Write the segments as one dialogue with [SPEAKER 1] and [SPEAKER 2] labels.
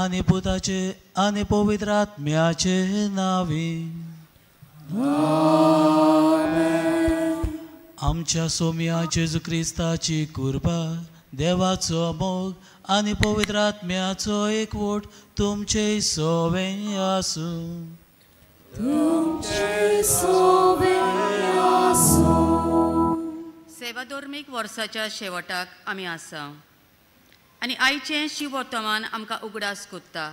[SPEAKER 1] आनी पुताचे आनी पवित्र आत्म्याचे नावी आमच्या सोम्या जेजू क्रिस्ताची कृपा देवाचो मोग आनी पवित्र आत्म्याचो एकवट तुमचे सोवे आसूं
[SPEAKER 2] सेवा धर्मीक वर्साच्या शेवटाक आमी आसा आनी आयचें शिव वर्तमान आमकां उगडास कोत्ता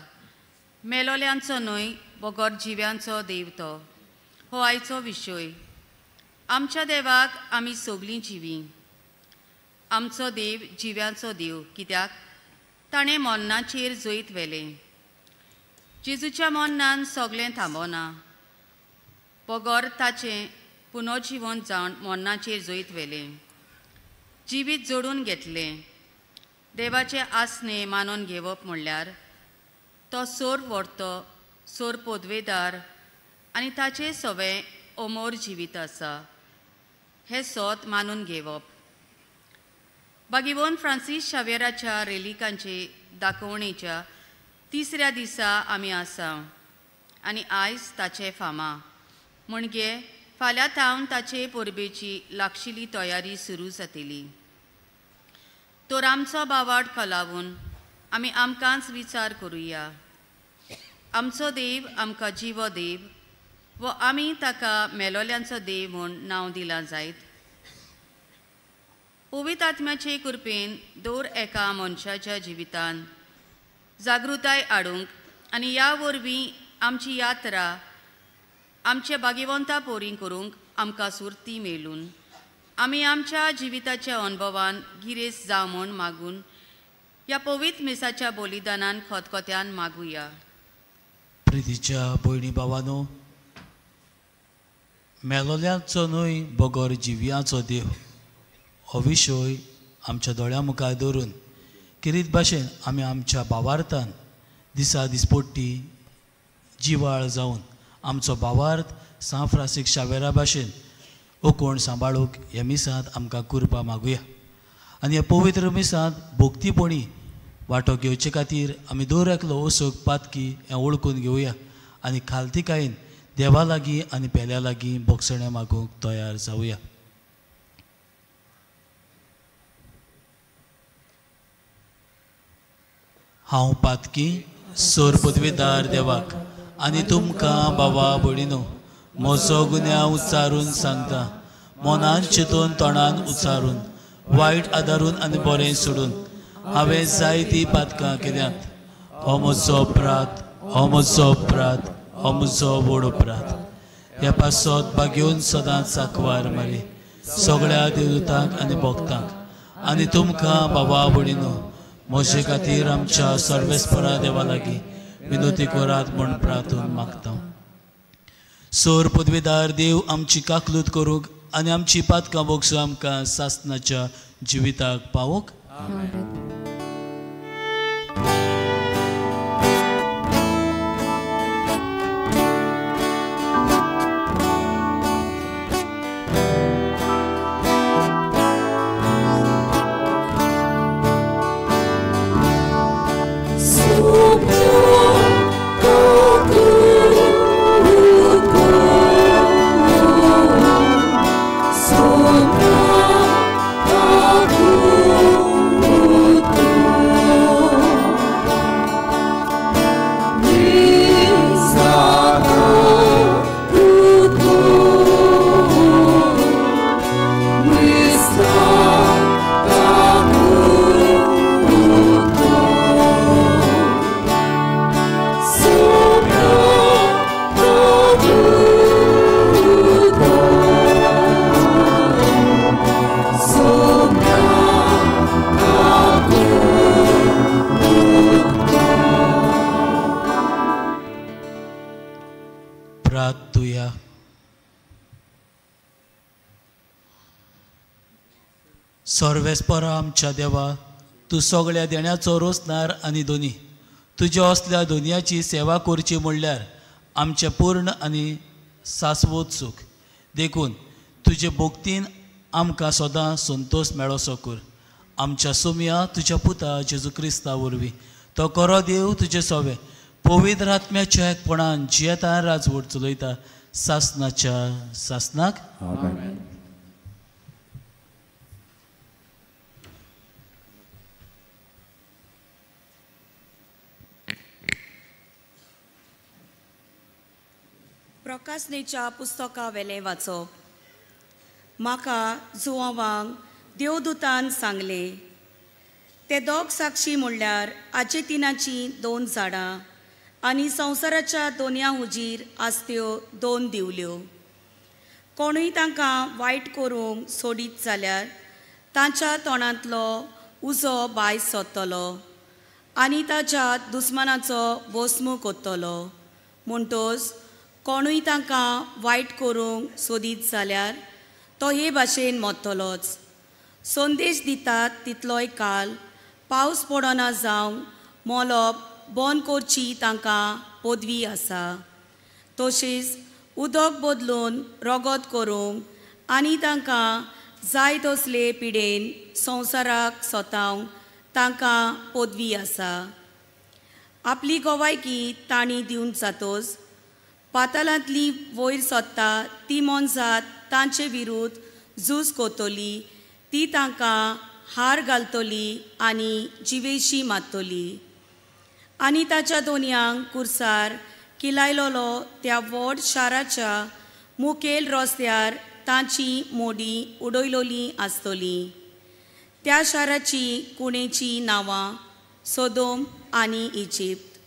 [SPEAKER 2] मेलोल्यांचो न्हय बोगोर जिव्यांचो देव तो हो आयचो विशय आमच्या देवाक आमी सगलीं जिवीं आमचो देव जिव्यांचो देव कित्याक ताणें मरणाचेर जैत व्हेलें जेजूच्या मरणान सगळें थांबना बोगोर ताचें पुनर्जीवन जावन मरणाचेर जैत व्हेलें जिवीत जोडून घेतलें देवाचे आसने मानून घेवप म्हणल्यार तो सोर व्हरतो सोर पोदवेदार आनी ताचे सवे अमोर जिवीत आसा हे सोत मानून घेवप बागिवोन फ्रांसीस शावेराच्या रेलिकांचे दाखोवणेच्या तिसऱ्या दिसा आमी आसा आनी आयज ताचे फामा म्हणजे फाल्यां थावन ताचे परबेची लागशिल्ली तयारी सुरू जातली तो आमचो बावाड कलावून आमी आमकांच विचार करुया आमचो देव आमकां जिवो देव व आमी ताका मेलोल्यांचो देव म्हूण नांव दिलां जायत पवित्र आत्म्याचे कृपेन दर एका मनशाच्या जिवितान जागृताय हाडूंक आनी ह्या वरवीं आमची यात्रा आमचे भाग्यवंता पोरी करूंक आमकां सुरती मेळून आमी आमच्या जिविताच्या अनुभवान गिरेस जावं म्हूण मागून ह्या पवित्र मिसाच्या बलिदानान खतखत्यान मागुया
[SPEAKER 1] प्रितीच्या भयणी भावानो मेलोल्यांचो न्हय बोगोर जिव्यांचो देव हो विशय आमच्या दोळ्या मुखार दवरून किरीत भाशेन आमी आमच्या भावार्थान दिसा दिसपट्टी जिवाळ जावन आमचो भावार्थ सान फ्रांसीस शावेरा भाशेन ओकोण सांबाळूंक ह्या मिसांत आमकां कृपा मागुया आनी ह्या पवित्र मिसांत भोक्तीपणी वांटो घेवचे खातीर आमी दर एकलो ओसोक पातकी हें ओळखून घेवया आनी खालतीकायेन देवा लागीं आनी पेल्या लागीं बोगसणे मागूंक तयार जावया हांव पातकी सोर पदवेदार देवाक आनी तुमकां बाबा भयणीनो म्हजो गुन्या उच्चारून सांगता मनान चिंतून तोंडान उच्चारून वायट आदारून आनी बरें सोडून हांवें जायतीं पातकां केल्यांत हो म्हजो अपराध हो म्हजो अपराध हो म्हजो व्हड अपराध ह्या पासत बागेवन सदांच साकवार मारी सगळ्या देवतांक आनी भक्तांक आनी तुमकां बाबा भयणीनो म्हजे खातीर आमच्या सर्वेस्परा देवा लागीं विनोती करात म्हूण प्रार्थून मागता सोर पदवीदार देव आमची काकलूत करूंक आनी आमची पातकां बोगसूं आमकां सासणाच्या जिविताक पावोवंक. प्रार्थुया. सर्वेस्परा आमच्या देवा, तूं सगळ्या देण्याचो रोसनार आनी दोनी. तुज्या असल्या दोनयाची सेवा करची म्हणल्यार आमचे पूर्ण आनी सासवोत सूख. देखून तुजे भोगतीन आमकां सदां संतोश मेळोसो कर. आमच्या सोम्या तुज्या पुता जेजू क्रिस्ता वरवीं तो खरो देव तुजे सोवे पवित्र आत्म्याच्या एकपणान जियेता राजवट चलयता सासणाच्या सासनाक.
[SPEAKER 3] आमेन.
[SPEAKER 4] प्रकाशनेच्या पुस्तका वेलें वाचप. म्हाका जुवांवांक देवदूतान सांगले, ते दोग साक्षी म्हणल्यार आचेतिनाची 2 झाडां आनी संवसाराच्या दोनया हुजीर आसत्यो 2 दिवल्यो. कोणूय तांकां वायट करूंक सोडीत जाल्यार तांच्या तोंडांतलो उजो भायर सोदतलो आनी ताच्या दुस्मानाचो भस्म कोत्तलो. म्हणटोच कोणूय तांकां वायट करूंक सोदीत जाल्यार तो हे भाशेन मरतलोच. संदेश दितात तितलोय काल पावस पडना जावं मोलोप बंद करची तांकां पदवी आसा. तशीच उदक बदलून रगत करूंक आनी तांकां जाय तसले पिडेन संवसाराक सोतावंक तांकां पदवी आसा. आपली गोवायकी तांणी दिवन जातोच पातालांतली वयर सोदता ती मोनजात तांचे विरुद्ध झूज कोत्तली. ती तांकां हार घालतली आनी जिवेशी मारतली. आनी ताच्या दोनयांक कुर्सार किलायलोलो त्या व्हड शाराच्या मुखेल रस्त्यार तांची मोडी उडयलोली आसतली. त्या शाराची कुणेची नांवां सोदोम आनी इजिप्त.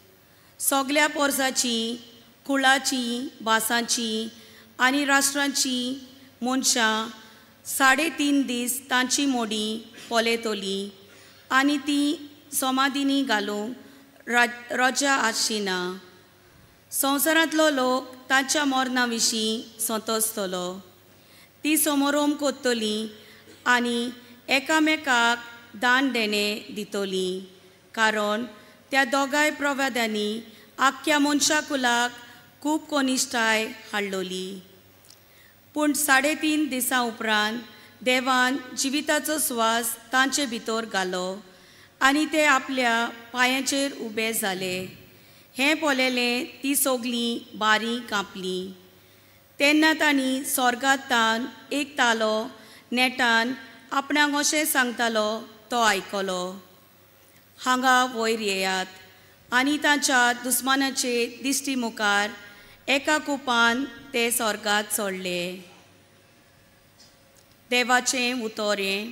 [SPEAKER 4] सगल्या पोरसाची कुळाची भासांची आनी राष्ट्रांची मनशां 3.5 दीस तांची मोडी पोलेतली आनी ती समाधीनी घालूंक रजा आसचिना. संवसारांतलो लोक तांच्या मरणा विशीं संतोसतलो. ती समोरोम कोत्तली आनी एकामेकाक दान देणे दितली. कारण त्या दोगांय प्रवाद्यांनी आख्ख्या मनशा कुलाक खूब कोनिश्टाय हाडलोली. पूण 3.5 दिसां उपरांत देवान जिविताचो स्वास तांचे भितर घालो आनी ते आपल्या पांयांचेर उबे जाले. हें पळयलें ती सगळीं बारी कांपली. तेन्ना तांणी स्वर्गांतान एक तालो नेटान आपणाक अशें सांगतालो तो आयकलो, हांगा वयर येयात आनी तांच्या दुस्मानाचे दिश्टी मुखार एका कुपान ते स्वर्गांत चडले. देवाचें उतोरें.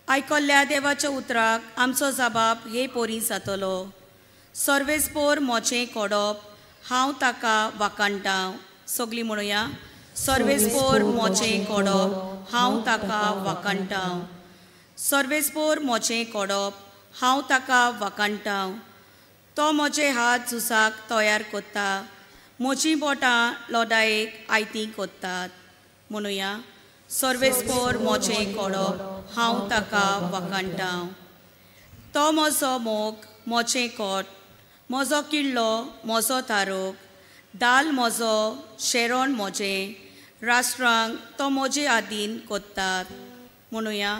[SPEAKER 4] आयकल्ल्या देवाच्या उतराक आमचो जबाब हे पोरी जातलो. सर्वेस्पोर मोचें कोडप हांव ताका वाकाणटां. सगळीं म्हणुया, सर्वेस्पोर मोचें कोडप हांव ताका वाकाणटां. सर्वेस्पोर मोचें कोडप हांव ताका वाकाणटां. तो म्हजे हात झुजाक तयार कोत्ता. मोची बोटां लोडायेक आयती कोत्तात. म्हणुया सर्वेस्पोर मोचें कोडप हांव ताका वखणटां. तो म्हजो मोग मोचें कोट, म्हजो किल्लो म्हजो तारोक, दाल म्हजो शेरोण म्हजें, राष्ट्रांक तो म्हजे आदीन कोत्तात. म्हणुया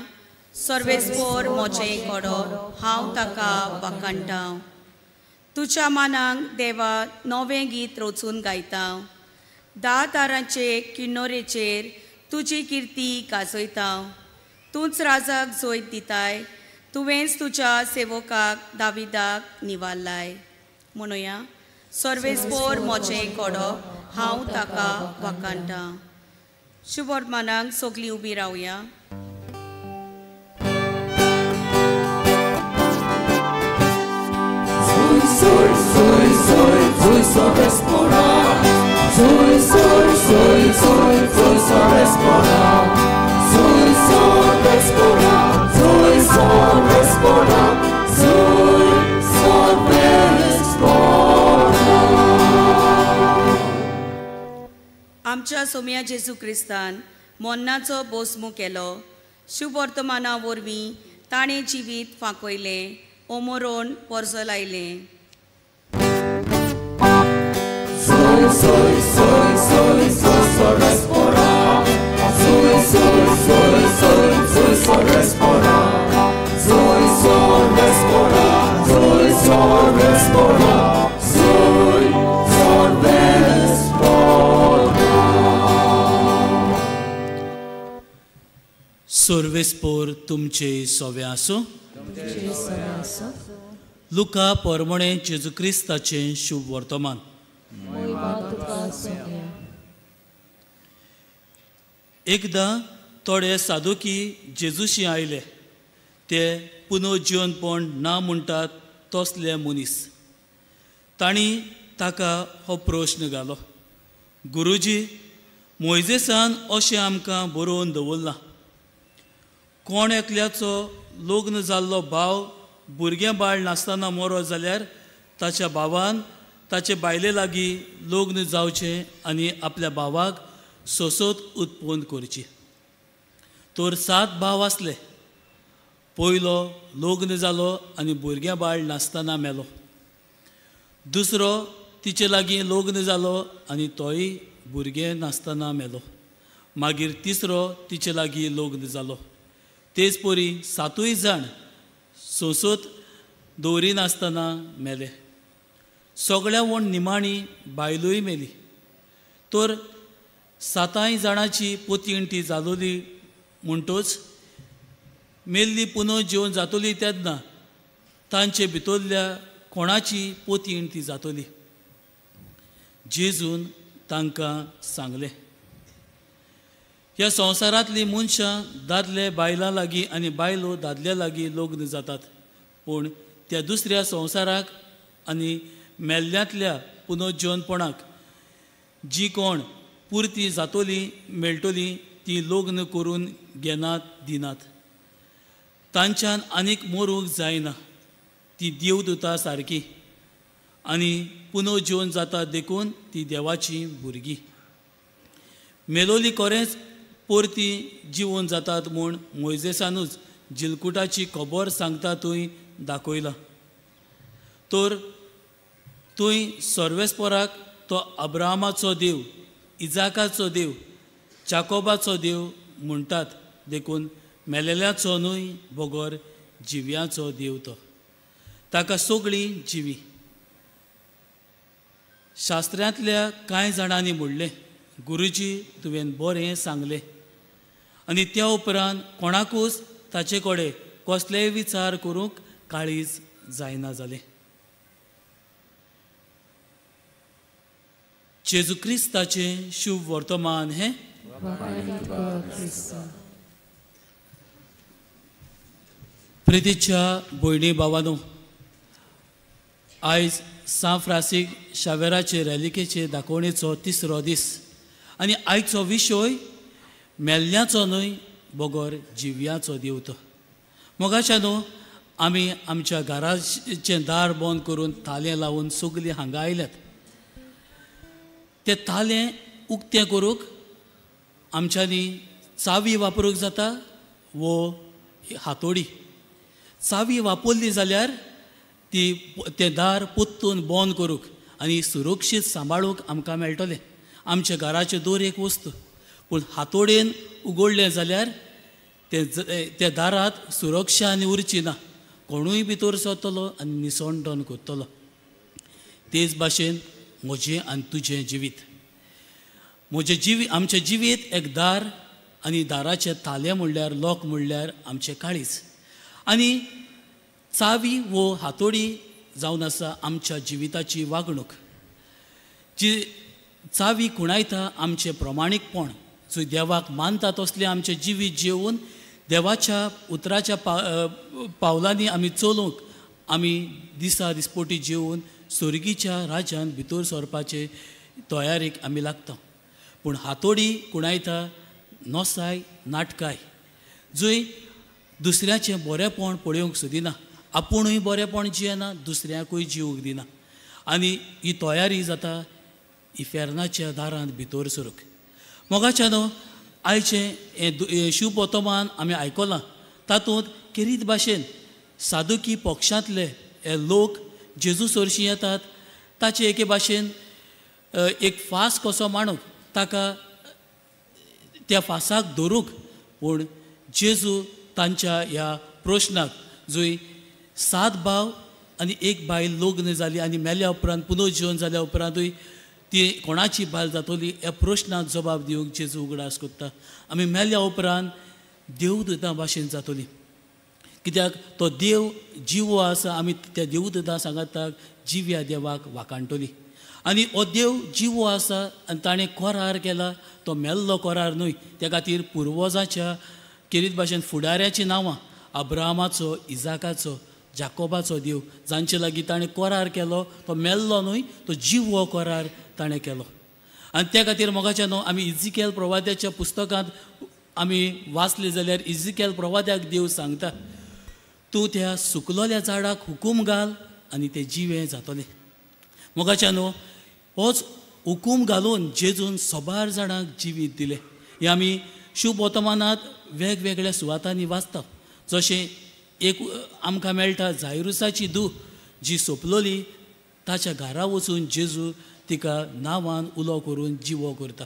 [SPEAKER 4] सर्वेस्पोर मोचें कोडप हांव ताका वखणटां. तुज्या मनाक देवा नवें गीत रचून गायता. 10 तारांचे किन्नोरेचेर तुजी किर्ती गाजयता. तूंच राजाक जोत दिताय, तुवेंच तुज्या सेवकाक दाविदाक निवाल्लाय. म्हणुया सर्वेस्पोर मोचें कोडप हांव ताका वखणटां. शुभ वर्तमानाक सगळीं उबी रावया. आमच्या सोम्या जेजू क्रिस्तान मोन्नाचो बोसमू केलो. शुभ वर्तमाना वरवीं ताणें जिवीत फांकयलें, ओमोरोन पोरजो लायलें.
[SPEAKER 1] सर्वेस्पोर तुमचे सोवे आसूं. लुका पोरमोणे जेजू क्रिस्ताचें शुभ वर्तमान. एकदां थोडे साधुकी जेजूशी आयले. ते पुनर्जीवनपण ना म्हणटात तसले मनीस. तांणी ताका हो प्रश्न घालो, गुरुजी, मोइजेसान अशें आमकां बरोवन दवरलां, कोण एकल्याचो लग्न जाल्लो भाव भुरगें बाळ नासतना मरो जाल्यार ताच्या भावान ताचे बायले लागीं लग्न जावचें आनी आपल्या भावाक सोसोत उत्पन्न करची. तर 7 भाव आसले. पयलो लग्न जालो आनी भुरगें बाळ नासतना मेलो. दुसरो तिचे लागीं लग्न जालो आनी तोय भुरगें नासतना मेलो. मागीर तिसरो तिचे लागीं लग्न जालो. तेच परी 7 जाण सोसोत दवरिनासतना मेले. सगळ्या वण निमाणी बायलोय मेली. तर 7 जाणांची पोतींटी जालोली म्हणटोच मेल्ली पुनर्जीवन जातोली तेन्ना तांचे भितरल्या कोणाची पोतींटी जातोली. जेजून तांकां सांगलें, ह्या संवसारांतलीं मनशां दादले बायलां लागीं आनी बायलो दादल्या लागीं लग्न जातात. पूण त्या दुसऱ्या संवसाराक आनी मेल्ल्यांतल्या पुनर्जीवनपणाक जी कोण पुर्ती जातोली मेळटोली ती लग्न करून घेनात दिनात. तांच्यान आनीक मरूंक जायना. ती देवदूतां सारकी आनी पुनर्जीवन जाता देखून ती देवाची भुरगीं. मेलोली खरेंच परती जिवन जातात म्हूण मोइजेसानूच जिलकुटाची खबर सांगता थंय दाखयला. तर थंय सर्वेस्पराक तो अब्राहमाचो देव, इजाकाचो देव, जाकोबाचो देव म्हणटात देखून मेलेल्यांचो न्हय बगोर जिव्यांचो देव तो. ताका सगळीं जिवी. शास्त्रांतल्या कांय जाणांनी म्हणलें, गुरुजी तुवें बरें सांगलें. आनी त्या उपरांत कोणाकूच ताचे कडेन कसलेय विचार करूंक काळीज जायना जालें. जेजू क्रिस्ताचें शुभ वर्तमान हें. प्रितीच्या भयणी भावांनो, आयज सान फ्रांसीस शावेराचे रॅलिकेचे दाखोवणेचो 3रो दीस आनी आयचो विशय मेल्ल्यांचो न्हय बगोर जिव्यांचो देव तो. मोगाच्यानो आमी आमच्या घराचें दार बंद करून थालें लावून सगलीं हांगा आयल्यात.
[SPEAKER 3] तें तालें उक्तें करूंक आमच्यांनी चावी वापरूंक जाता वो हातोडी. चावी वापरली जाल्यार तें दार पोत्तून बंद करूंक आनी सुरक्षीत सांबाळूंक आमकां मेळटलें. आमच्या घराचे दर एक वस्त, पूण हातोडेन उगडलें जाल्यार त्या दारांत सुरक्षा आनी उरची ना. कोणूय भितर सरतलो आनी निसंडोन करतलो. तेच भाशेन म्हजें आनी तुजें जिवीत. आमचें जिवीत एक दार आनी दाराचें तालें म्हणल्यार लॉक म्हणल्यार आमचें काळीज. आनी चावी वो हातोडी जावन आसा आमच्या जिविताची वागणूक. जी चावी कुणायता आमचें प्रमाणीकपण. जंय देवाक मानता तसलें आमचें जिवीत जिवून देवाच्या उतराच्या पावलांनी आमी चलूंक आमी दिसा दिसपोटी जिवून स्वर्गीच्या राज्यांत भितर सरपाचे तयारेक आमी लागता. पूण हातोडी कुणायता नोसाय नाटकाय, जंय दुसऱ्याचें बरेंपण पळोवंक सोदिना, आपुणूय बरेंपण जियेना, दुसऱ्याकूय जिवूंक दिना. आनी ही तयारी जाता इफेर्नाच्या दारांत भितर सरूंक. मोगाच्यानो आयचें शुभ वर्तमान आमी आयकलां, तातूंत किरीत भाशेन सादुकी पक्षांतले हे लोक जेजू सरशी येतात. ताचे एके भाशेन एक फास कसो मांडूंक, ताका त्या फासाक धरूंक. पूण जेजू तांच्या ह्या प्रश्नाक, जंय 7 भाव आनी 1 बायल लग्न जाली आनी मेल्या उपरांत पुनर्जीवन जाल्या उपरांतूय ती कोणाची बायल जातली ह्या प्रश्नाक जबाब दिवंक जेजू उगडास करता. आमी मेल्या उपरांत देवदूता भाशेन जातली, कित्याक तो देव जिवो आसा. आमी त्या देवदूता सांगाताक जिव्या देवाक वाकाणटली. आनी हो देव जिवो आसा आनी ताणें कोरार केला, तो मेल्लो कोरार न्हय. त्या खातीर पुर्वजाच्या किरीत भाशेन फुडाऱ्याची नांवां अब्राहमाचो, इजाकाचो, जाकोबाचो देव, जांचे लागीं ताणें कोरार केलो, तो मेल्लो न्हय, तो जिवो कोरार ताणें केलो. आनी त्या खातीर मोगाच्या न्हू आमी इजिकेल प्रवाद्याच्या पुस्तकांत आमी वाचले जाल्यार इजिकेल प्रवाद्याक देव सांगता, तूं त्या सुकलोल्या झाडाक हुकूम घाल आनी तें जिवें जातलें. मोगाच्या न्हू होच हुकूम घालून जेजून सोबार जाणांक जिवीत दिलें. हें आमी शुभ वर्तमानांत वेगवेगळ्या सुवातांनी वाचता. जशें एक आमकां मेळटा जायरुसाची धूव जी सोंपलोली, ताच्या घरा वचून जेजू तिका नांवान उलो करून जिवो करता.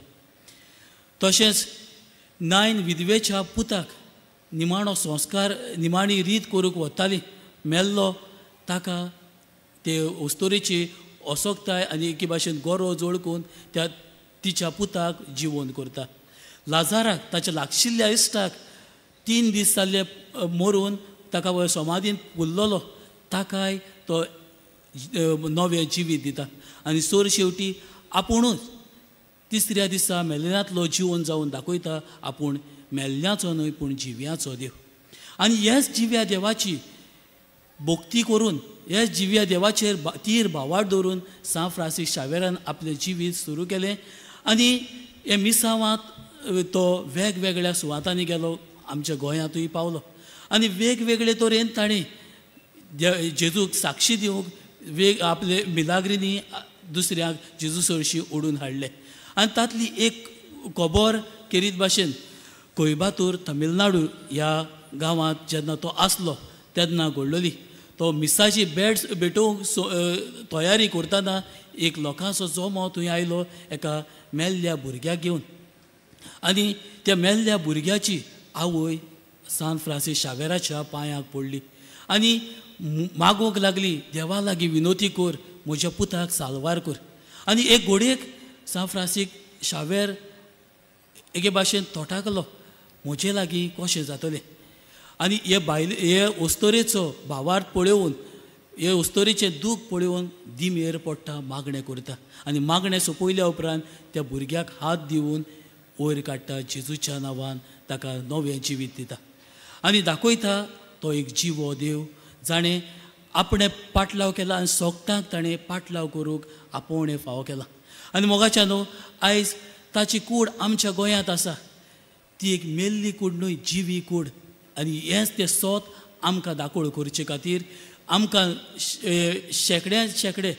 [SPEAKER 3] तशेंच 9 विधवेच्या पुताक निमाणो संस्कार, निमाणी रीत करूंक वताली. मेल्लो ताका ते वस्तुरेची असोकताय आनी एके भाशेन गोरो जोडकून त्या तिच्या पुताक जिवोन करता. लाजाराक ताच्या लागशिल्ल्या इश्टाक 3 दीस जाल्ले मरून ताका वयर समाधीन पुरलोलो, ताकाय तो नवें जिवीत दिता. आनी सोर शेवटी आपुणूच 3ऱ्या दिसा मेल्ल्यांतलो जिवन जावन दाखयता, आपूण मेल्ल्यांचो न्हय पूण जिव्याचो देव. आनी हेच जिव्या देवाची भोक्ती करून, हेच जिव्या देवाचेर तीर भावार्थ दवरून सान फ्रांसीस शावेरान आपलें जिवीत सुरू केलें. आनी हे मिसावांत तो वेगवेगळ्या सुवातांनी गेलो, आमच्या गोंयांतूय पावलो. आनी वेगवेगळे तरेन ताणें जेजूक साक्षी दिवंक आपले मिलाग्रिनी दुसऱ्याक जेजू सरशी ओडून हाडले. आनी तातली एक खबर केरीत भाशेन कोयंबतूर तमिळनाडू ह्या गांवांत जेन्ना तो आसलो तेन्ना घडलोली. तो मिसाची बेड्स भेटोवंक तयारी करतना एक लोकांचो जोमो थंय आयलो एका मेल्ल्या भुरग्याक घेवन. आनी त्या मेल्ल्या भुरग्याची आवय सान फ्रांसीस शावेराच्या पांयाक पडली आनी मागोवंक लागली, देवा लागीं विनोती कर, म्हज्या पुताक साल्वार कर. आनी एक घोडयेक सान फ्रांसीस शावेर एके भाशेन तोटाकलो, म्हजे लागीं कशें जातलें. आनी हे अस्तोरेचो भावार्थ पळोवन, हे अस्तोरेचें दूख पळोवन दिमेर पडटा, मागणें करता. आनी मागणें सोंपयल्या उपरांत त्या भुरग्याक हात दिवन वयर काडटा, जेजूच्या नांवान ताका नवें जिवीत दिता. आनी दाखयता तो एक जिवो देव, जाणें आपणें पाटलाव केला आनी सोगतांक ताणें पाटलाव करूंक आपोवणें फावो केला. आनी मोगाच्या न्हू आयज ताची कूड आमच्या गोंयांत आसा. ती एक मेल्ली कूड न्हय, जिवी कूड. आनी हेंच तें सोत आमकां दाखोळ करचे खातीर आमकां शेकडे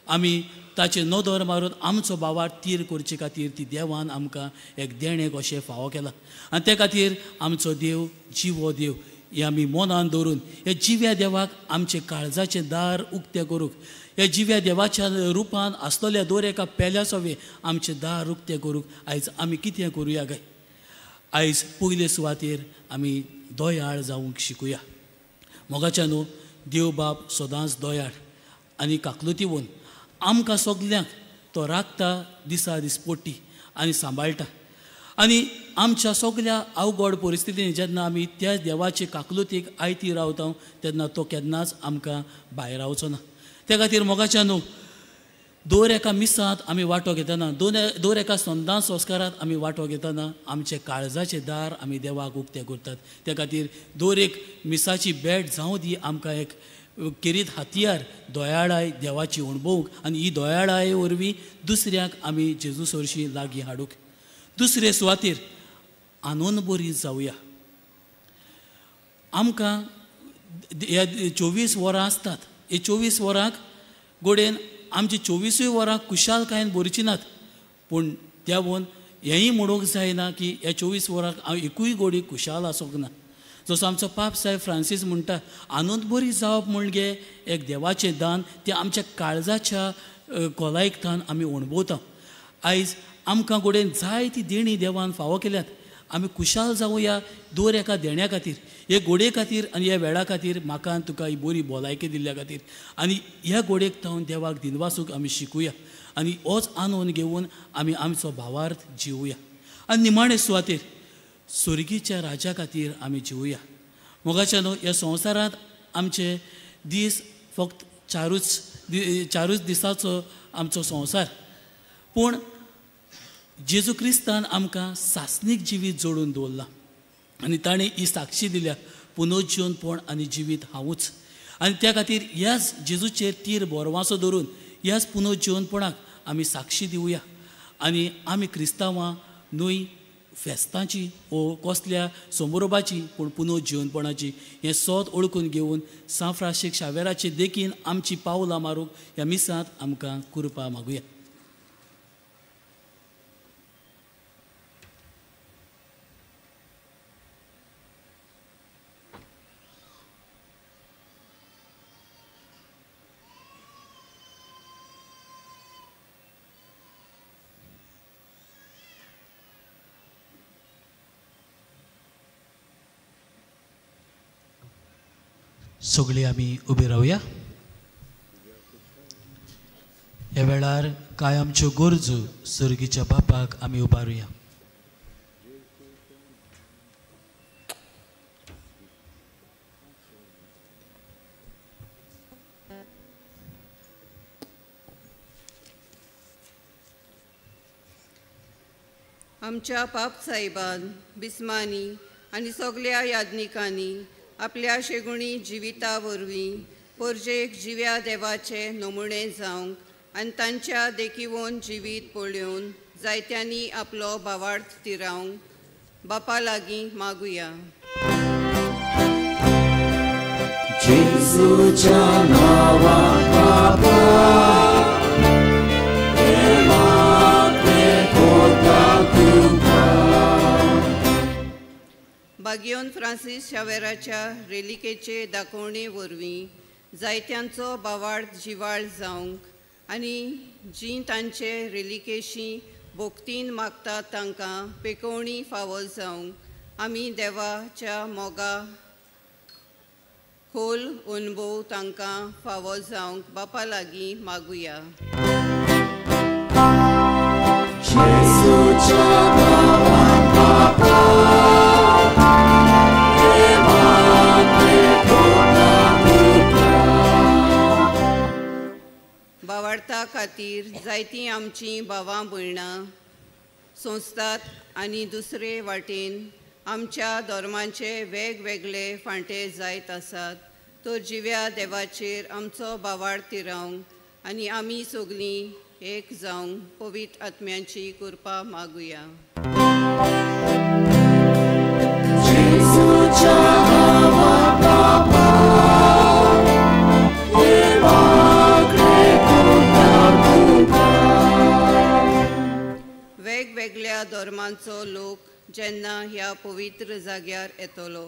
[SPEAKER 3] आमी ताचे नदर मारून आमचो भावार तीर करचे खातीर ती देवान आमकां एक देणें कशें फावो केला आनी ते खातीर आमचो देव जिवो देव हे आमी मनान दवरून हे जिव्या देवाक आमचे काळजाचें दार उक्तें करूंक हे जिव्या देवाच्या रुपान आसलेल्या दर एका पेल्या सवे आमचें दार उक्तें करूंक आयज आमी कितें करुया काय आयज पयले सुवातेर आमी दोयाळ जावंक शिकुया मोगाच्या न्हू देव बाब सदांच दोयाळ आनी काकलुतीवन आमकां सगल्यांक तो राखता दिसा दिसपोटी आनी सांबाळटा आनी आमच्या सगळ्या अवघड परिस्थितींनी जेन्ना आमी त्या देवाचे काकलुतीक आयती रावता तेन्ना तो केन्नाच आमकां भायर रावचो ना त्या खातीर मोगाच्या न्हू दर एका मिसांत आमी वांटो घेतना दर एका संदान संस्कारांत आमी वांटो घेतना आमचे काळजाचे दार आमी देवाक उक्तें करतात त्या खातीर दर एक मिसाची भेट जावं दी आमकां एक किरीत हातयार दोयाळाय देवाची अणभवूंक आनी ही दोयाळाय वरवीं दुसऱ्याक आमी जेजू सरशी लागीं हाडूंक दुसरे सुवातेर आनंद बरी जावया आमकां ह्या 24 वरां आसतात हे 24 वरांक गोडेन आमची 24 वरां कुशालकायेन भरची नात पूण त्यावन हेंय म्हणूंक जायना की ह्या 24 वरांक हांव एकूय घोडी कुशाल आसूंक ना जसो आमचो पाप साहेब फ्रांसीस म्हणटा आनंद बरी जावप म्हणजे एक देवाचें दान तें आमच्या काळजाच्या खोलायकतान आमी अणभवता आयज आमकां घोडेन जायती देणी देवान फावो केल्यात आमी कुशाल जावया दर एका देण्या खातीर हे घोडे खातीर आनी ह्या वेळा खातीर म्हाका आनी तुका ही बरी भलायकी दिल्ल्या खातीर आनी ह्या घोडेक थावन देवाक दिनवासूक आमी शिकुया आनी होच आनंद घेवन आमी आमचो भावार्थ जिवुया आनी निमाणे सुवातेर सुर्गीच्या राजा खातीर आमी जिवुया मोगाच्या न्हू ह्या संवसारांत आमचे दीस फक्त चारूच दिसाचो आमचो संवसार पूण जेजू क्रिस्तान आमकां सासणीक जिवीत जोडून दवरला आनी ताणें ही साक्षी दिल्या पुनर्जीवनपण आनी जिवीत हांवूच आनी त्या खातीर ह्याच जेजूचेर तीर बोरवांचो धरून ह्याच पुनर्जीवनपणाक आमी साक्षी दिवया आनी आमी क्रिस्तांवां न्हय फेस्तांची वो कसल्या समारोपाची पूण पुनर्जीवनपणाची हें सोद ओळखून घेवन सान फ्रांसीस शावेराचे देखीन आमची पावलां मारूंक ह्या मिसांत आमकां कृपा मागुया
[SPEAKER 1] सगळीं आमी उबी रावया ह्या वेळार कांय आमच्यो गरजो सर्गीच्या बापाक आमी उबारुया
[SPEAKER 5] आमच्या पाप साहेबान बिस्मानी आनी सगळ्या याज्ञिकांनी आपल्या शेगुणी जिविता वरवीं परजेक जिव्या देवाचे नमुणे जावंक आनी तांच्या देखीवन जिवीत पळोवन जायत्यांनी आपलो भावार्थ तिरावंक बापा लागीं मागुया
[SPEAKER 6] जेजूच्या नांवान बापा
[SPEAKER 5] बागियोन फ्रांसीस शावेराच्या रेलिकेचे दाखोवणे वरवीं जायत्यांचो भावार्थ जिवाळ जावंक आनी जीं तांचे रेलिकेशी भोक्तीन मागतात तांकां पेकोवणी फावो जावंक आमी देवाच्या मोगा खोल अनुभव तांकां फावो जावंक बापा लागीं मागुया भावार्था खातीर जायतीं आमचीं भावां भयणां सोंसतात आनी दुसरे वाटेन आमच्या धर्मांचे वेगवेगळे फांटे जायत आसात तर जिव्या देवाचेर आमचो भावार्थ तिरावंक आनी आमी सगळीं एक जावंक पवित्र आत्म्याची कृपा मागुया
[SPEAKER 6] Eva,
[SPEAKER 5] जेन्ना ह्या पवित्र जाग्यार येतलो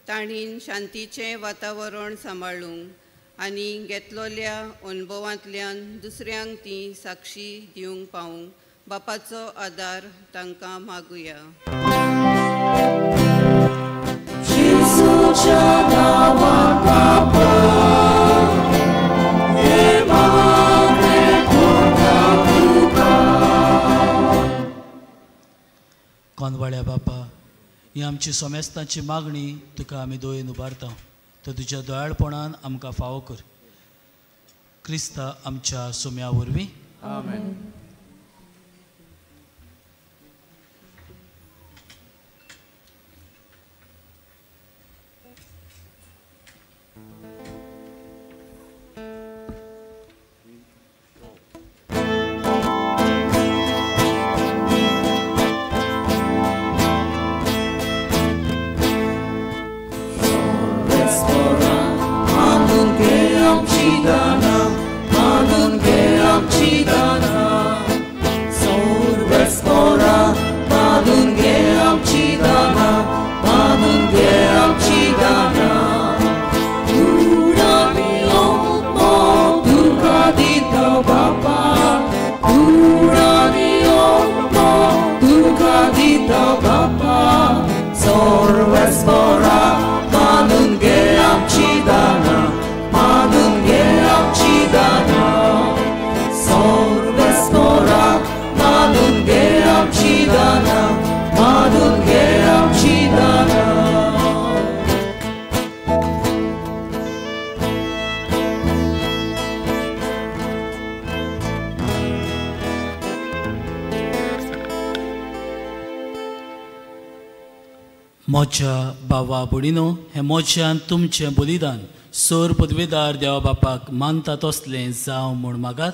[SPEAKER 5] ताणीन शांतीचें वातावरण सांबाळूंक आनी घेतलोल्या अनुभवांतल्यान दुसऱ्यांक ती साक्षी दिवंक पावूंक बापाचो आदार तांकां मागुया.
[SPEAKER 1] कोनवाड्या बापा, ही आमची सोमेस्तांची मागणी तुका आमी दोयन उबारता. तो तुज्या दयाळपणान आमकां फावो कर. क्रिस्ता आमच्या सोम्या वरवीं.
[SPEAKER 6] आमेन.
[SPEAKER 1] मोच्या भावा भयणीनो, हे मोच्यान तुमचें बलिदान सोर पदवेदार देवा बापाक मानता तसलें जावं म्हूण मागात.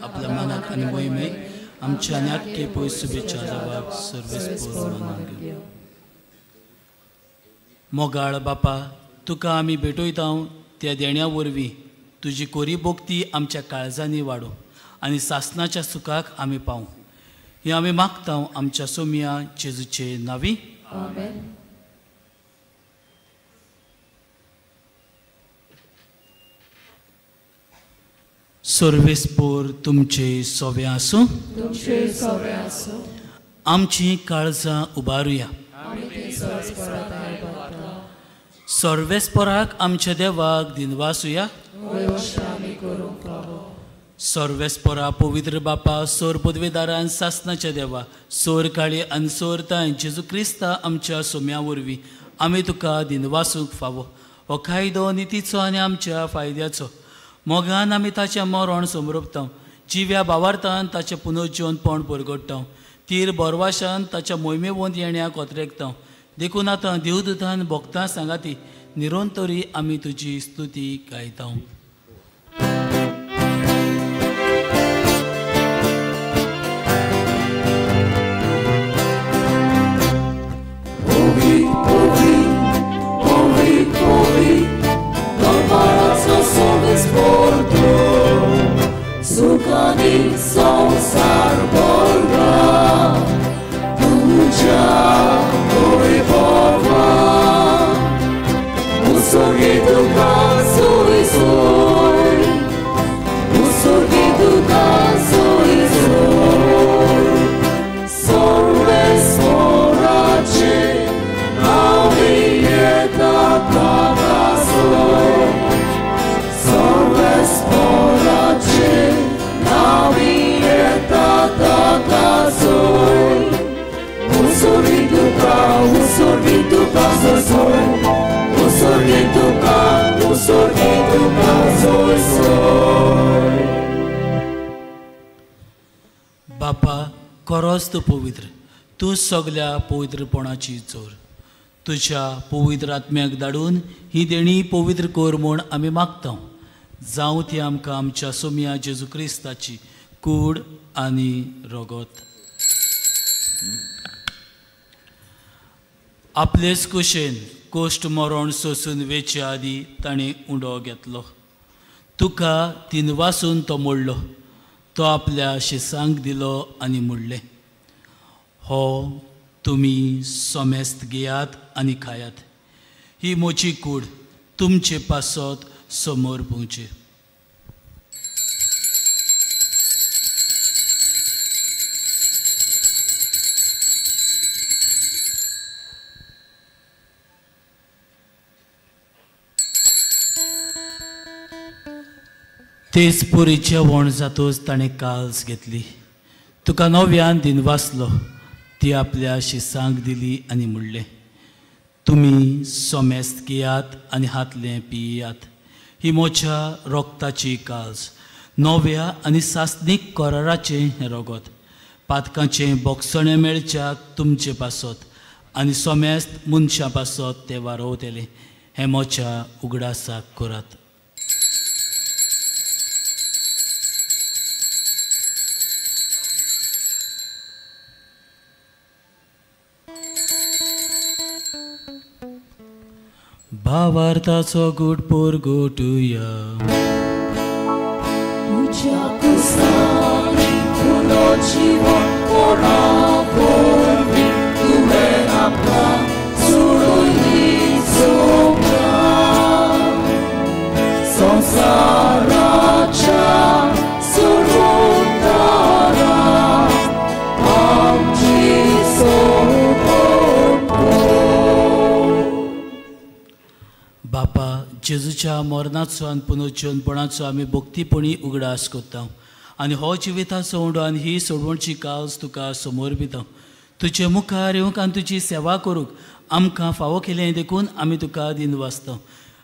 [SPEAKER 1] आपल्या मनाक आनी मोहिमेक आमच्या नाट्य पयस शुभेच्छा जावपाक सर्वेस्पोर मोगाळ बापा, तुका आमी भेटयता त्या देण्या वरवीं तुजी कोरी भोक्ती आमच्या काळजांनी वाडो आनी सासणाच्या सुखाक आमी पावूं. हे आमी मागता आमच्या सोम्या जेजूचे नांवी. सर्वेस्पोर तुमचे सोवे आसूं. आमची काळजां उबारुया. सर्वेस्पोराक आमच्या देवाक दिनवासुया. सर्वेस्पोरा पवित्र बापा, सोर पदवेदारान सासणाच्या देवा, सोर काळी आनी सोर ताय जेजू क्रिस्ता आमच्या सोम्या वरवीं आमी तुका दिनवासूंक फावो. हो कायदो नितीचो आनी आमच्या फायद्याचो. मोगान आमी ताचें मरण समरपता. जिव्या भावार्थान ताचें पुनर्जीवनपण परगट्टा. तीर बोरवाशान ताच्या मोहिमेवंत येण्याक कोत्रेकता. देखून आतां देवदूतान भोगतां सांगाती निरंतरी आमी तुजी स्तुती गायता.
[SPEAKER 6] Sukani संसार बोलगा तुझ्या वैभवा उसोगी तुका सोय सोय उसोगी तुका सोय सोय सर्वेस्पोराचे नावे येतात ताका सोय सर्वेस्पोराचे नावी येतात ताका सोय उसोगी तुका सोय उसोगी तुका सोय सोय.
[SPEAKER 1] बापा, खरोच तूं पवित्र. तूं सगल्या पवित्रपणाची चोर. तुज्या पवित्र आत्म्याक धाडून ही देणी पवित्र कर म्हूण आमी मागता. जावं ती आमकां आमच्या सोम्या जेजू क्रिस्ताची कूड आनी रगत. आपलेच कुशेन कोश्ट मरण सोसून वेचे आदी ताणें उंडो घेतलो. तुका तिनवासून तो मोडलो. तो आपल्या शिसांक दिलो आनी मोडलें. हो तुमी सोमेस्त घेयात आनी खायात. ही मोची कूड तुमचे पासत समोर पोवचे. तेच पुरीचे वण जातोच ताणें काल्स घेतली. तुका नव्यान दिनवासलो ती आपल्या शिसांक दिली आनी म्हणलें, तुमी सोमेस्त घेयात आनी हातलें पियात. ही मोच्या रोगताची काल्स, नव्या आनी सासनीक कराराचें हें रगत. पातकांचें बोगसणें मेळच्याक तुमचे पासत आनी सोमेस्त मनशां पासत तें वारोवतलें. हें मोच्या उगडासाक करात. भावार्थाचो गुटपूर गोटुया.
[SPEAKER 6] तुझ्या कुसानी पुनर्जीवन कोणावरवी तुवें आपला सोडून संसाराच्या सोडून आमची
[SPEAKER 1] बापा जेजूच्या मरणाचो आनी पुनर्जीवनपणाचो आमी भक्तीपणी उगडास करता आनी हो जिविताचो उंडो आनी ही सोडवणची कावज तुका समोर भिता. तुजे मुखार येवंक आनी तुजी सेवा करूंक आमकां फावो केलें देखून आमी तुका दिन वाचता.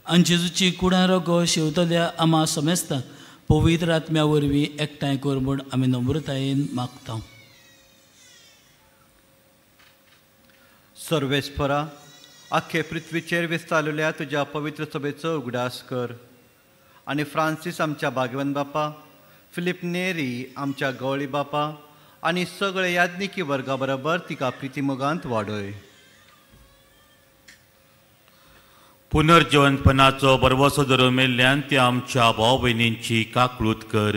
[SPEAKER 1] आनी जेजूची कुडां रगो शेवतल्या आमा समेस्तांक पवित्र आत्म्या वरवीं एकठांय कर म्हूण आमी नम्रतायेन मागता.
[SPEAKER 7] सर्वेस्परा, आख्खे पृथ्वीचेर विस्तारलेल्या तुज्या पवित्र सभेचो उगडास कर आनी फ्रांसीस आमच्या भाग्यवान बापा, फिलिप नेरी आमच्या गवळी बापा आनी सगळे याज्ञिकी वर्गा बरोबर तिका प्रितीमोगांत वाडय.
[SPEAKER 8] पुनर्जीवनपणाचो बरवसो धरून मेल्ल्यान त्या आमच्या भाव भयणींची काकळूत कर.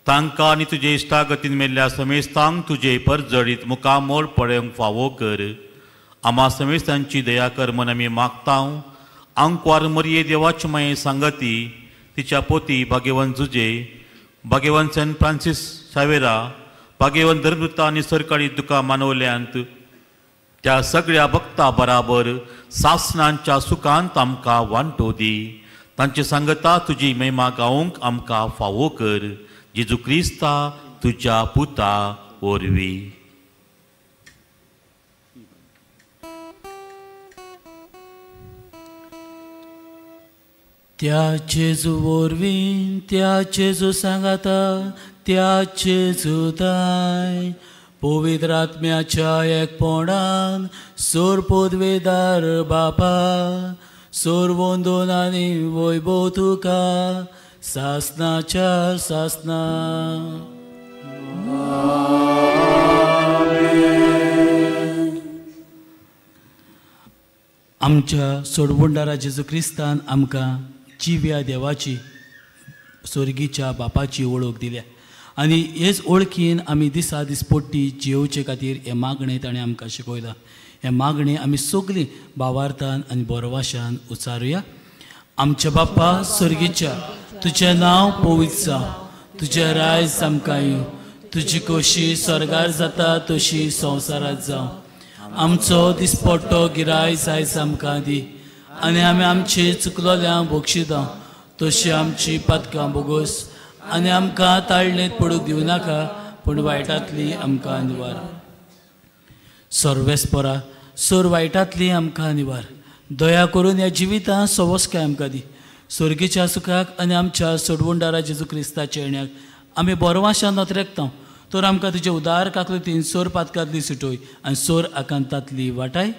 [SPEAKER 8] तांकां आनी तुजे इश्टागतीन मेल्ल्या समेस्तांक तुजे परजडीत मुखामोल पळोवंक फावो कर. आमा समेस्तांची दया कर म्हूण आमी मागता. आंकवार मरये देवाची माये सांगती, तिच्या पोती भाग्यवन जुजे, भाग्यवन सेंट फ्रांसीस सावेरा, भाग्यवन धर्मदूता आनी सरकारी दुकां मानवल्यांत त्या सगळ्या भक्तां बराबर सासणांच्या सुखांत आमकां वांटो दी. तांची सांगता तुजी महिमा गावंक आमकां फावो कर. जेजू क्रिस्ता तुज्या पुता वरवीं.
[SPEAKER 1] त्या जेजू वरवीं त्या जेजू सांगाता त्या जेजू दाय पवित्र आत्म्याच्या एकपणान सोर पदवेदार बापा, सोर वंदन आनी वैभव तुका सासनाच्या सासना. आमच्या सोडवणदारा जेजू क्रिस्तान आमकां जिव्या देवाची स्वर्गीच्या बापाची वळख दिल्या आनी हेच वळखीन आमी दिसा दिसपट्टी जेवचे खातीर हे मागणें ताणें आमकां शिकयलां. हे मागणें आमी सगळीं भावार्थान आनी बरवाशान उचारुया. आमच्या बाप्पा स्वर्गीच्या, तुजें नांव पवित्र जावं, तुजें रायज आमकां येवं, तुजी खोशी स्वर्गार जाता तशी संवसारांत जावं. आमचो दिसपट्टो गिरायज आयज आमकां दी आनी आमी आमची चुकलोल्यांक बक्षिता तशी आमची पातकां बोगोस आनी आमकां ताळणेंत पडूंक दिवं नाका, पूण वायटांतली आमकां निवार. सर्वेस्परा, सोर वायटांतली आमकां निवार. दया करून ह्या जिवितांत सवस्काय आमकां दी. स्वर्गीच्या सुखाक आनी आमच्या सोडवणदारा जेजू क्रिस्ताच्या येण्याक आमी बरवाशान नोतरेकता. तर आमकां तुजे उदार काकलतीन सोर पातकांतली सुटोय आनी सोर आकांतांतली वाटाय.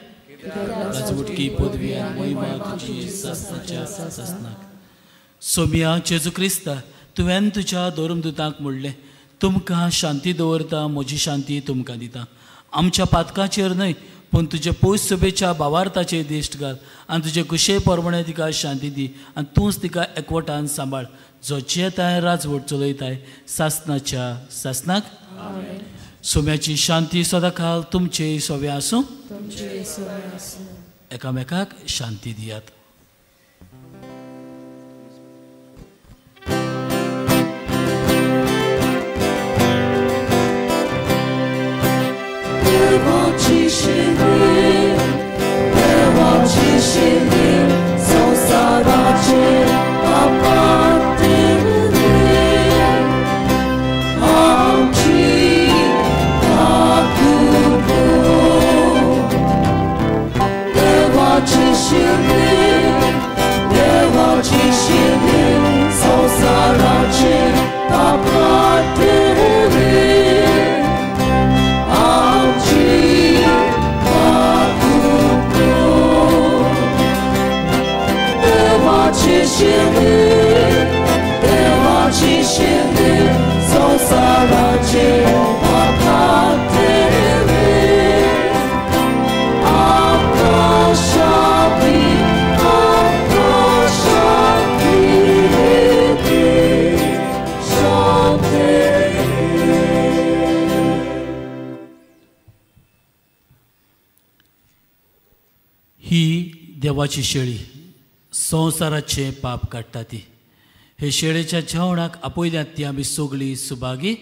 [SPEAKER 1] राजवटकी पदवी आनी महिमा तुजी सासनाच्या सासनाक. सोम्या जेजू क्रिस्ता, तुवें तुज्या धर्मदूतांक म्हणलें, तुमकां शांती दवरता, म्हजी शांती तुमकां दिता. आमच्या पातकाचेर न्हय पूण तुजे पयस सभेच्या भावार्थाचेर दिश्ट घाल आनी तुजे कुशे परमणे तिका शांती दी आनी तूंच तिका एकवटान सांबाळ. जो जेताय राजवट चलयताय सासनाच्या सासनाक. सोम्याची शांती सदां काल तुमचे सोबे आसूं. एकामेकाक शांती दियात.
[SPEAKER 6] देवाची शिरी संसाराचे पापांतले आमची आतुरता. देवाची शिरी संसाराचे पापांतले आमची देवाची शिरी संसाराचे पापांतले आकाशातली शांती.
[SPEAKER 1] ही देवाची शेळी संवसाराचे पाप काडटा ती. हे शेळेच्या जेवणाक आपयल्यात ती आमी सगळीं सुभागी.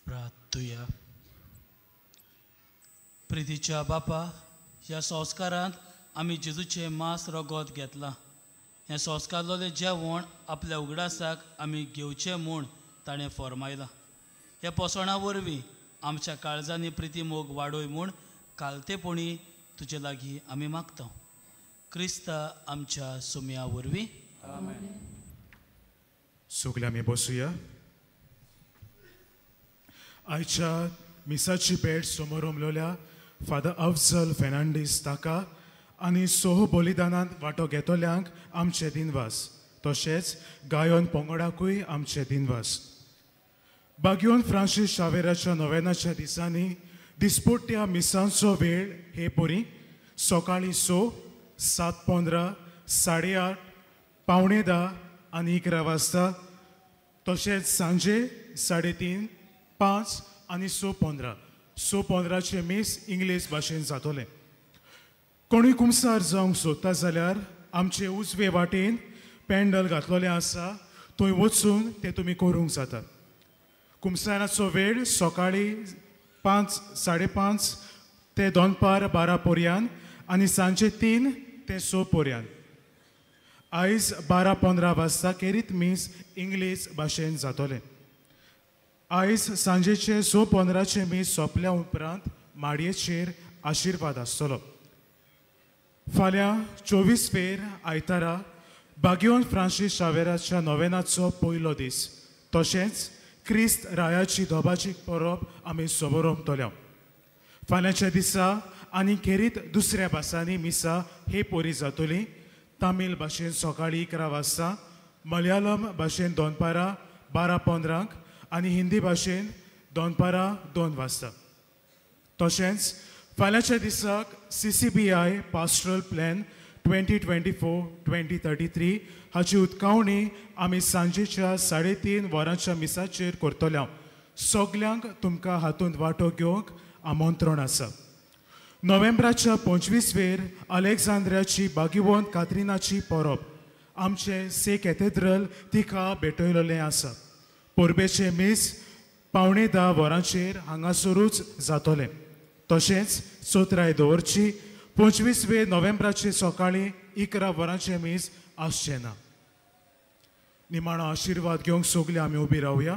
[SPEAKER 1] प्रार्थुया. प्रितीच्या बापा, ह्या संस्कारांत आमी जेजूचे मांस रगत घेतलां. हें संस्कारलोलें जेवण आपल्या उगडासाक आमी घेवचें म्हूण ताणें फरमायलां. ह्या पोसणा वरवीं आमच्या काळजांनी प्रिती मोग वाडोय म्हूण कालतेपणी तुजे लागीं आमी मागता. क्रिस्ता आमच्या सुम्या वरवीं.
[SPEAKER 9] सगळे आमी बसूया. आयच्या मिसाची भेट समोर उमलोल्या फादर अफजल फेर्नांडीस ताका आनी सोह बलिदानांत वांटो घेतोल्यांक आमचे दिनवास. तशेंच गायोन पंगडाकूय आमचे दिनवास. बागयोन फ्रांसीस शावेराच्या नोवेनाच्या दिसांनी दिसपट्ट्या मिसांचो वेळ हे परी सकाळीं 6, 7:15, 8:30, 9:45 आनी 11 वाजता. तशेंच सांजे 3:30, 5 आनी 6:15. 6:15चे मीस इंग्लीश भाशेन जातोलें. कोणूय कुमसार जावंक सोदता जाल्यार आमचे उजवे वाटेन पॅन्डल घातलोलें आसा, थंय वचून तें तुमी करूंक जाता. कुमसाराचो वेळ सकाळीं 5, 5:30 ते दनपार 12 पर्यंत आनी सांजे 3 ते 6 पर्यंत. आयज 12:15 वाजता केरीत मीस इंग्लीश भाशेन जातोलें. आयज सांजेचे 6:15चे मीस सोंपल्या उपरांत माडयेचेर आशिर्वाद आसतलो. फाल्यां 24 फेर आयतारा बागयोन फ्रांसीस शावेराच्या नोवेनाचो पयलो दीस. तशेंच क्रिस्त रायाची धोबाची परब आमी समोर उमतल्या. फाल्यांच्या दिसा आनी खेरीत दुसऱ्या भासांनी मिसा हे परी जातली. तामील भाशेन सकाळीं 11 वाजता, मलयालम भाशेन दनपारां 12:15 आनी हिंदी भाशेन दनपारां 2 वाजता. तशेंच फाल्यांच्या दिसाक CCBI पास्टरल प्लॅन 2024-2033 हाची उदकावणी आमी सांजेच्या 3:30 वरांच्या मिसाचेर करतल्या. सगल्यांक तुमकां हातूंत वांटो घेवंक आमंत्रण आसा. नोव्हेंबराच्या 25 वेर अलेक्झांद्रियाची बागीवंत कात्रिनाची परब आमचे से कॅथेड्रल तिका भेटयलोलें आसा. परबेचे मीस 9:15 वरांचेर हांगासरूच जातोलें. तशेंच सोत्राय दवरची 25 नोव्हेंबराचे सकाळीं 11 वरांचे मीस आसचें ना. निमाणो आशिर्वाद घेवंक सगळीं आमी उबी रावया.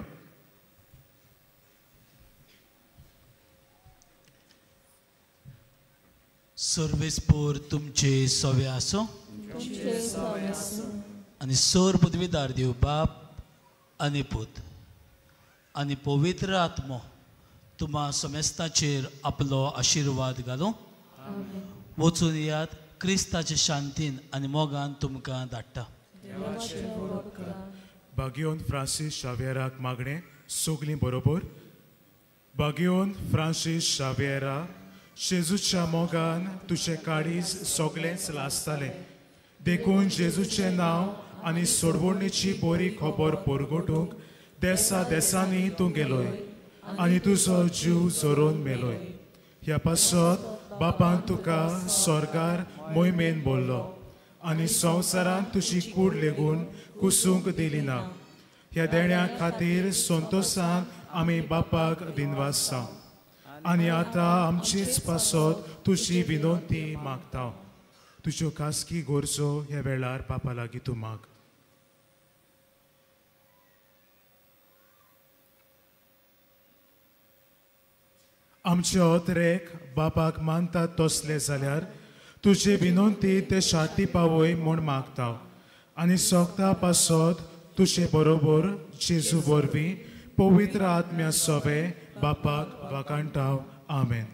[SPEAKER 1] सर्वेस्पोर तुमचे सवे आसो आनी सोर पदवीदार देव बाप आनी पूत आनी पवित्र आत्मो तुम्हा समेस्ताचेर आपलो आशिर्वाद घालूं वचून यात क्रिस्ताचे शांतीन आनी मोगान तुमकां धाडटा.
[SPEAKER 9] बागेवन फ्रांसीस शावेराक मागणें सगलीं बरोबर. बागेवन फ्रांसीस शावेरा जेजूच्या मोगान तुझें काळीज सगळेंच लासतालें देखून जेजूचें नांव आनी सोडवणेची बरी खबर परगटूंक देसा देसांनी तूं गेलोय आनी तुजो जीव जोरून मेलोय. ह्या पासत बापान तुका स्वर्गार मोहिमेन बोल्लो आनी संवसारान तुजी कूड लेगून कुसूंक दिली ना. ह्या देण्या खातीर संतोशान आमी बापाक दिनवास जावं आनी आतां आमचीच पासत तुजी विनंती मागता. तुज्यो खासगी गरजो ह्या वेळार बापा लागीं तूं माग. आमचे ओतरेक बापाक मानतात तसले जाल्यार तुजे विनंती ते शांती पावय म्हूण मागता आनी सोगता पासत तुजे बरोबर जेजू वरवीं पवित्र आत्म्या सोबे बापाक वाकाणटाव. आमेन.